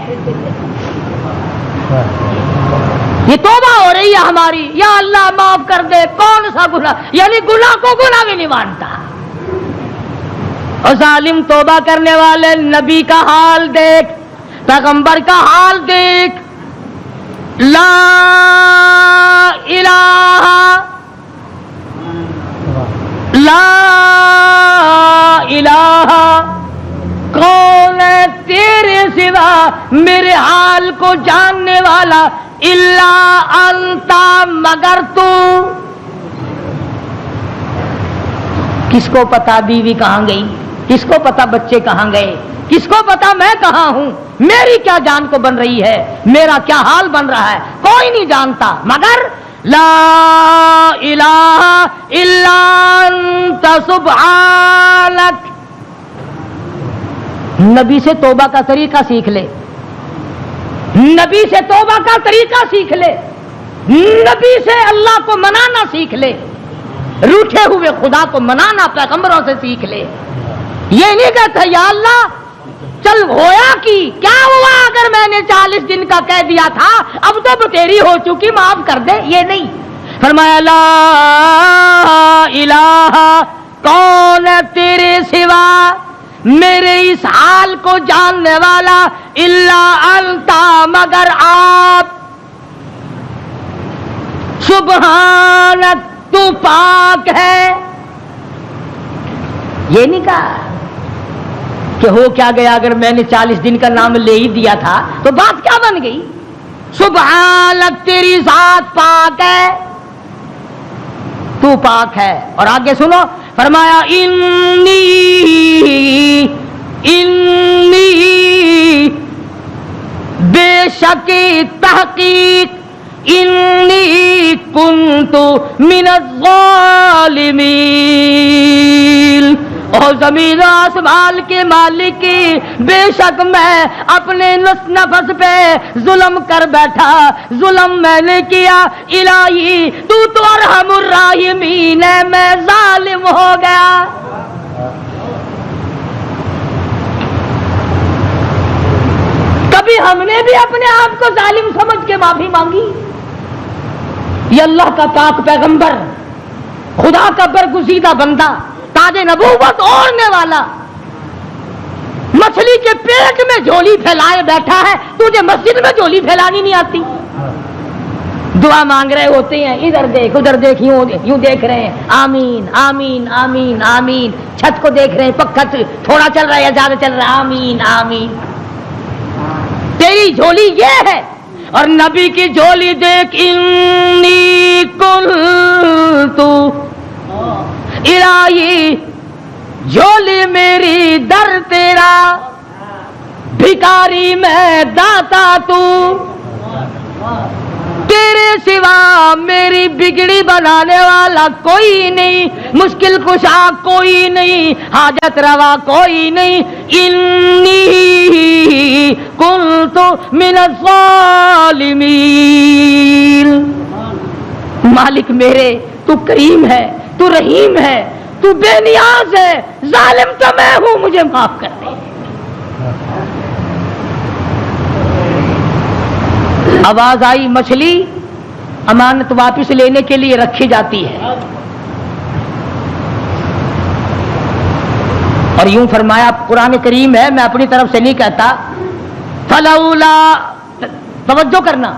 یہ توبہ ہو رہی ہے ہماری، یا اللہ معاف کر دے، کون سا گناہ، یعنی گناہ کو گناہ بھی نہیں مانتا. اور ظالم توبہ کرنے والے نبی کا حال دیکھ، پیغمبر کا حال دیکھ. لا الہ کون ہے تیرے سوا میرے حال کو جاننے والا، الا انتا مگر تو. کس کو پتا بیوی کہاں گئی، کس کو پتا بچے کہاں گئے، کس کو پتا میں کہاں ہوں، میری کیا جان کو بن رہی ہے، میرا کیا حال بن رہا ہے، کوئی نہیں جانتا مگر لا الہ الا انت سبحانک. نبی سے توبہ کا طریقہ سیکھ لے، نبی سے توبہ کا طریقہ سیکھ لے، نبی سے اللہ کو منانا سیکھ لے، روٹھے ہوئے خدا کو منانا پیغمبروں سے سیکھ لے. یہ نہیں کہتا یا اللہ چل ہویا کی کیا ہوا اگر میں نے 40 دن کا کہہ دیا تھا، اب تو تیری ہو چکی معاف کر دے. یہ نہیں. فرمایا لا الہ کون ہے تیرے سوا میرے اس حال کو جاننے والا، الا انتا مگر آپ، سبحانک تو پاک ہے. یہ نہیں کہا کہ ہو کیا گیا اگر میں نے 40 دن کا نام لے ہی دیا تھا تو بات کیا بن گئی. سبحانک تیری ذات پاک ہے، تو پاک ہے. اور آگے سنو، فرمایا انی بے شک تحقیق انی کنت من الظالمین. اور زمین و آسمان کے مالک کی بے شک میں اپنے نفس پہ ظلم کر بیٹھا، ظلم میں نے کیا. الہی تو ارحم الراحمین ہے، میں ظالم ہو گیا. کبھی ہم نے بھی اپنے آپ کو ظالم سمجھ کے معافی مانگی؟ یہ اللہ کا پاک پیغمبر، خدا کا برگزیدہ بندہ، تاج نبوت اوڑھنے والا، مچھلی کے پیٹ میں جھولی پھیلائے بیٹھا ہے، تجھے مسجد میں جھولی پھیلانی نہیں آتی؟ دعا مانگ رہے ہوتے ہیں، ادھر دیکھ ادھر دیکھ، یوں دیکھ رہے ہیں، آمین آمین آمین آمین. چھت کو دیکھ رہے ہیں، پکا تھوڑا چل رہا ہے یا زیادہ چل رہا ہے، آمین آمین. تیری جھولی یہ ہے. اور نبی کی جھولی دیکھ، انی کنت الہی جھولی میری در تیرا، بھکاری میں داتا تو تیرے سوا میری بگڑی بنانے والا کوئی نہیں، مشکل کشا کوئی نہیں، حاجت روا کوئی نہیں، انی کنت من الظالمین۔ مالک میرے تو کریم ہے، تو رحیم ہے، تو بے نیاز ہے، ظالم تو میں ہوں، مجھے معاف کر دے۔ آواز آئی مچھلی امانت واپس لینے کے لیے رکھی جاتی ہے، اور یوں فرمایا، قرآن کریم ہے، میں اپنی طرف سے نہیں کہتا، فلولا، توجہ کرنا،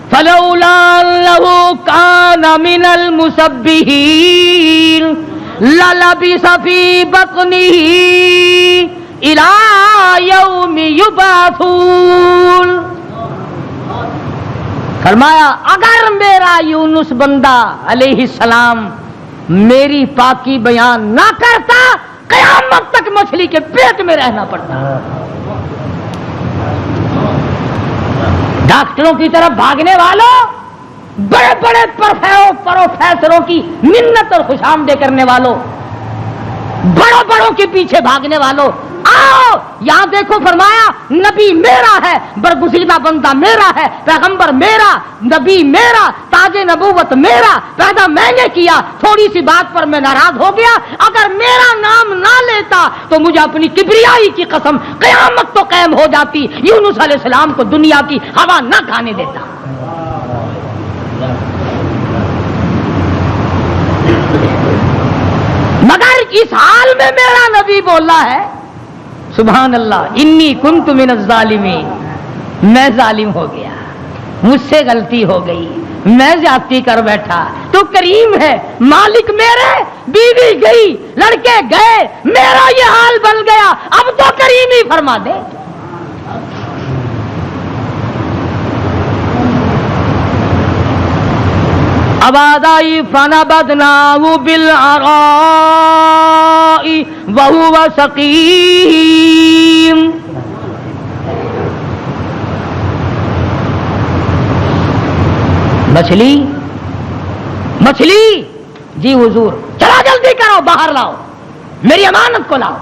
فلولا انہ کان من المسبحین للبث فی بطنہ الی یوم یبعثون۔ فرمایا اگر میرا یونس بندہ علیہ السلام میری پاکی بیان نہ کرتا، قیامت تک مچھلی کے پیٹ میں رہنا پڑتا۔ ڈاکٹروں کی طرف بھاگنے والوں، بڑے بڑے پروفیسروں کی منت اور خوشامدے کرنے والوں، بڑوں بڑوں کے پیچھے بھاگنے والوں، آؤ یہاں دیکھو، فرمایا نبی میرا ہے، برگزیدہ بندہ میرا ہے، پیغمبر میرا، نبی میرا، تاج نبوت میرا، پیدا میں نے کیا، تھوڑی سی بات پر میں ناراض ہو گیا، اگر میرا نام نہ لیتا تو مجھے اپنی کبریائی کی قسم قیامت تو قائم ہو جاتی، یونس علیہ السلام کو دنیا کی ہوا نہ کھانے دیتا۔ مگر اس حال میں میرا نبی بولا ہے، سبحان اللہ، انی کنت من الظالمین، میں ظالم ہو گیا، مجھ سے غلطی ہو گئی، میں زیادتی کر بیٹھا، تو کریم ہے، مالک میرے، بیوی گئی، لڑکے گئے، میرا یہ حال بن گیا، اب تو کریم ہی فرما دے۔ آواز آئی فنبذناہ بالعراء وہو سقیم۔ مچھلی جی حضور، چلا جلدی کرو، باہر لاؤ، میری امانت کو لاؤ۔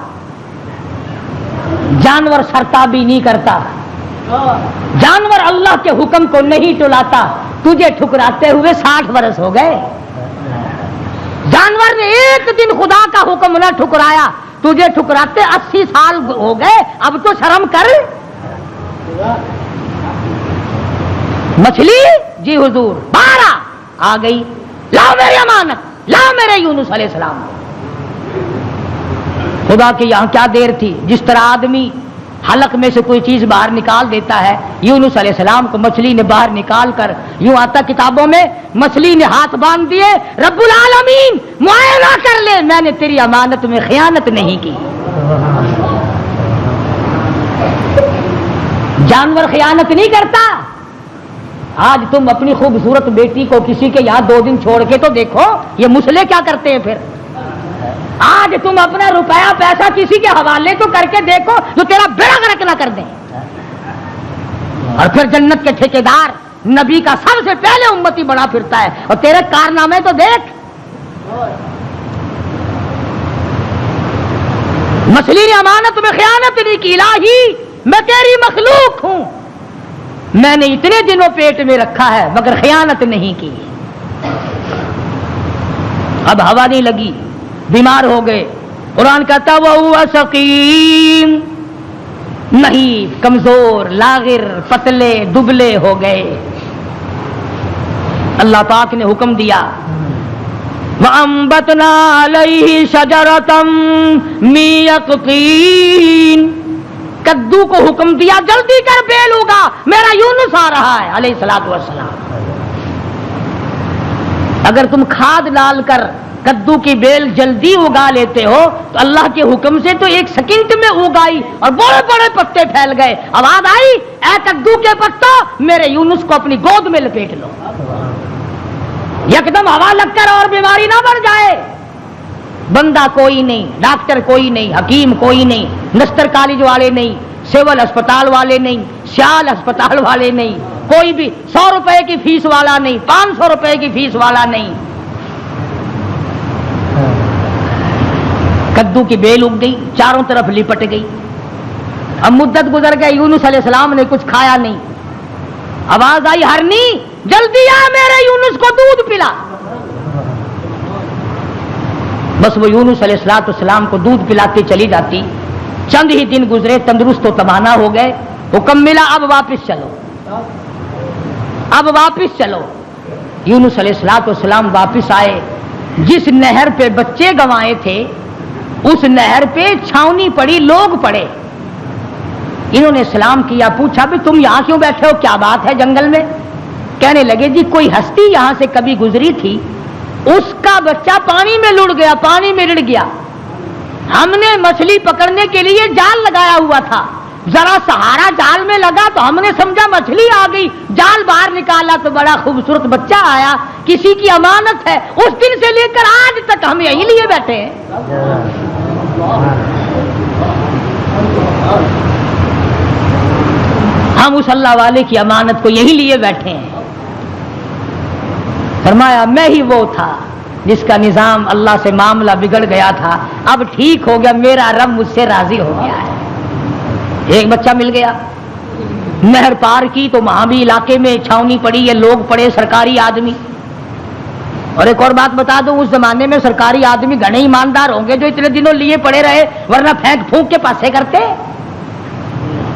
جانور سرتابی نہیں کرتا، جانور اللہ کے حکم کو نہیں ٹلاتا، تجھے ٹھکراتے ہوئے 60 برس ہو گئے، جانور نے ایک دن خدا کا حکم نہ ٹھکرایا، تجھے ٹھکراتے 80 سال ہو گئے، اب تو شرم کر۔ مچھلی جی حضور، باہر آ گئی، لاؤ میری امانت، لاؤ میرے یونس علیہ السلام۔ خدا کے یہاں کیا دیر تھی، جس طرح آدمی حلق میں سے کوئی چیز باہر نکال دیتا ہے، یونس علیہ السلام کو مچھلی نے باہر نکال کر، یوں آتا کتابوں میں، مچھلی نے ہاتھ باندھ دیے، رب العالمین معائنہ کر لے، میں نے تیری امانت میں خیانت نہیں کی۔ جانور خیانت نہیں کرتا۔ آج تم اپنی خوبصورت بیٹی کو کسی کے یہاں 2 دن چھوڑ کے تو دیکھو، یہ مسلے کیا کرتے ہیں پھر۔ آج تم اپنا روپیہ پیسہ کسی کے حوالے تو کر کے دیکھو جو تیرا بیڑا غرق نہ کر دیں۔ اور پھر جنت کے ٹھیکیدار نبی کا سب سے پہلے امتی بڑا پھرتا ہے، اور تیرے کارنامے تو دیکھ۔ مچھلی نے امانت میں خیانت نہیں کی، الہی میں تیری مخلوق ہوں، میں نے اتنے دنوں پیٹ میں رکھا ہے مگر خیانت نہیں کی۔ اب ہوا نہیں لگی، بیمار ہو گئے، قرآن کہتا وہو سقیم، نہیں، کمزور، لاغر، پتلے دبلے ہو گئے۔ اللہ پاک نے حکم دیا، وَأَنبَتْنَا عَلَيْهِ شَجَرَةً مِّن يَقْطِينٍ، کدو کو حکم دیا جلدی کر بیل ہوگا، میرا یونس آ رہا ہے علیہ الصلوۃ والسلام۔ اگر تم کھاد ڈال کر کدو کی بیل جلدی اگا لیتے ہو تو اللہ کے حکم سے تو 1 سیکنڈ میں اگائی اور بڑے بڑے پتے پھیل گئے۔ آواز آئی، اے کدو کے پتوں، میرے یونس کو اپنی گود میں لپیٹ لو، یکدم ہوا لگ کر اور بیماری نہ بڑھ جائے۔ بندہ کوئی نہیں، ڈاکٹر کوئی نہیں، حکیم کوئی نہیں، نستر کالج والے نہیں، سول اسپتال والے نہیں، سیال اسپتال والے نہیں، کوئی بھی 100 روپے کی فیس والا نہیں، 500 روپے کی فیس والا نہیں. کدو کی بیل اگ گئی، چاروں طرف لپٹ گئی. اب مدت گزر گئی، یونس علیہ السلام نے کچھ کھایا نہیں. آواز آئی ہرنی جلدی آ میرے یونس کو دودھ پلا. بس وہ یونس علیہ السلام کو دودھ پلاتے چلی جاتی. چند ہی دن گزرے، تندرست و توانا ہو گئے. حکم ملا اب واپس چلو، اب واپس چلو. یونس علیہ السلام واپس آئے. جس نہر پہ بچے گنوائے تھے اس نہر پہ چھاونی پڑی، لوگ پڑے. انہوں نے سلام کیا، پوچھا بھی تم یہاں کیوں بیٹھے ہو، کیا بات ہے جنگل میں؟ کہنے لگے جی کوئی ہستی یہاں سے کبھی گزری تھی، اس کا بچہ پانی میں لڑ گیا، پانی میں رڑ گیا. ہم نے مچھلی پکڑنے کے لیے جال لگایا ہوا تھا، ذرا سہارا جال میں لگا تو ہم نے سمجھا مچھلی آ گئی، جال باہر نکالا تو بڑا خوبصورت بچہ آیا، کسی کی امانت ہے. اس دن سے لے کر آج تک ہم یہی لیے بیٹھے ہیں. ہم اس اللہ والے کی امانت کو یہی لیے بیٹھے ہیں. فرمایا میں ہی وہ تھا جس کا نظام اللہ سے معاملہ بگڑ گیا تھا، اب ٹھیک ہو گیا، میرا رب مجھ سے راضی ہو گیا ہے. ایک بچہ مل گیا. نہر پار کی تو وہاں بھی علاقے میں چھاونی پڑی، یہ لوگ پڑے سرکاری آدمی. اور ایک اور بات بتا دوں، اس زمانے میں سرکاری آدمی گھنے ایماندار ہوں گے جو اتنے دنوں لیے پڑے رہے، ورنہ پھینک پھونک کے پاسے کرتے.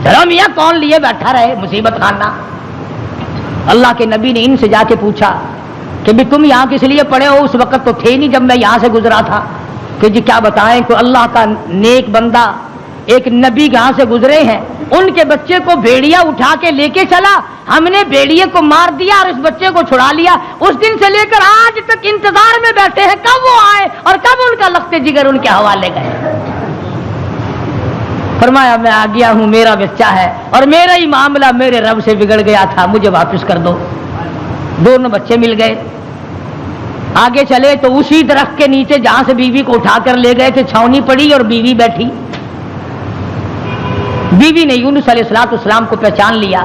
چلو میاں کون لیے بیٹھا رہے، مصیبت خانہ. اللہ کے نبی نے ان سے جا کے پوچھا کہ بھی تم یہاں کس لیے پڑے ہو؟ اس وقت تو تھے نہیں جب میں یہاں سے گزرا تھا. کہ جی کیا بتائیں، کہ اللہ کا نیک بندہ ایک نبی یہاں سے گزرے ہیں، ان کے بچے کو بھیڑیا اٹھا کے لے کے چلا، ہم نے بھیڑیے کو مار دیا اور اس بچے کو چھڑا لیا. اس دن سے لے کر آج تک انتظار میں بیٹھے ہیں کب وہ آئے اور کب ان کا لخت جگر ان کے حوالے گئے. فرمایا میں آ گیا ہوں، میرا بچہ ہے اور میرا ہی معاملہ میرے رب سے بگڑ گیا تھا، مجھے واپس کر دو. دونوں بچے مل گئے. آگے چلے تو اسی درخت کے نیچے جہاں سے بیوی کو اٹھا کر لے گئے تھے چھاونی پڑی اور بیوی بیٹھی. بیوی نے یونس علیہ السلام کو پہچان لیا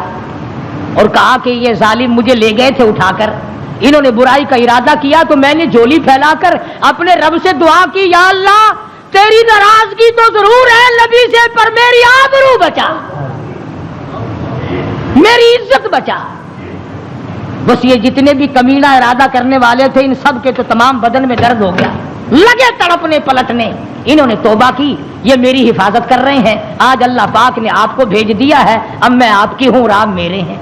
اور کہا کہ یہ ظالم مجھے لے گئے تھے اٹھا کر، انہوں نے برائی کا ارادہ کیا تو میں نے جھولی پھیلا کر اپنے رب سے دعا کی، یا اللہ تیری ناراضگی تو ضرور ہے نبی سے، پر میری آبرو بچا، میری عزت بچا. بس یہ جتنے بھی کمینہ ارادہ کرنے والے تھے ان سب کے تو تمام بدن میں درد ہو گیا، لگے تڑپنے پلٹنے. انہوں نے توبہ کی، یہ میری حفاظت کر رہے ہیں، آج اللہ پاک نے آپ کو بھیج دیا ہے، اب میں آپ کی ہوں اور آپ میرے ہیں.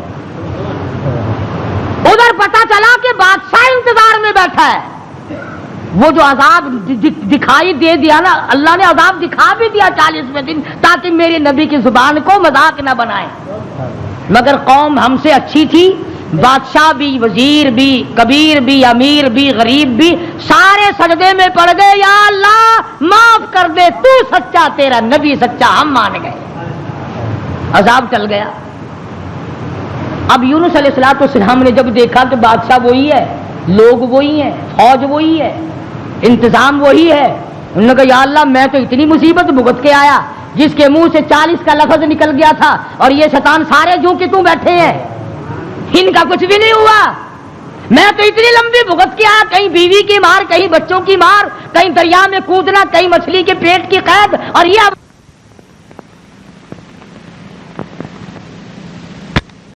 ادھر پتا چلا کہ بادشاہ انتظار میں بیٹھا ہے. وہ جو عذاب دکھائی دے دیا نا، اللہ نے عذاب دکھا بھی دیا 40ویں دن تاکہ میرے نبی کی زبان کو مذاق نہ بنائے. مگر قوم ہم سے اچھی تھی، بادشاہ بھی، وزیر بھی، کبیر بھی، امیر بھی، غریب بھی، سارے سجدے میں پڑ گئے، یا اللہ معاف کر دے، تو سچا، تیرا نبی سچا، ہم مان گئے. عذاب ٹل گیا. اب یونس علیہ السلام نے جب دیکھا کہ بادشاہ وہی ہے، لوگ وہی ہیں، فوج وہی ہے، انتظام وہی ہے، انہوں نے کہا یا اللہ میں تو اتنی مصیبت بھگت کے آیا، جس کے منہ سے 40 کا لفظ نکل گیا تھا اور یہ شیطان سارے جو کہ تم بیٹھے ہیں، ان کا کچھ بھی نہیں ہوا. میں تو اتنی لمبی بھگت کے آیا، کہیں بیوی کی مار، کہیں بچوں کی مار، کہیں دریا میں کودنا، کہیں مچھلی کے پیٹ کی قید، اور یہ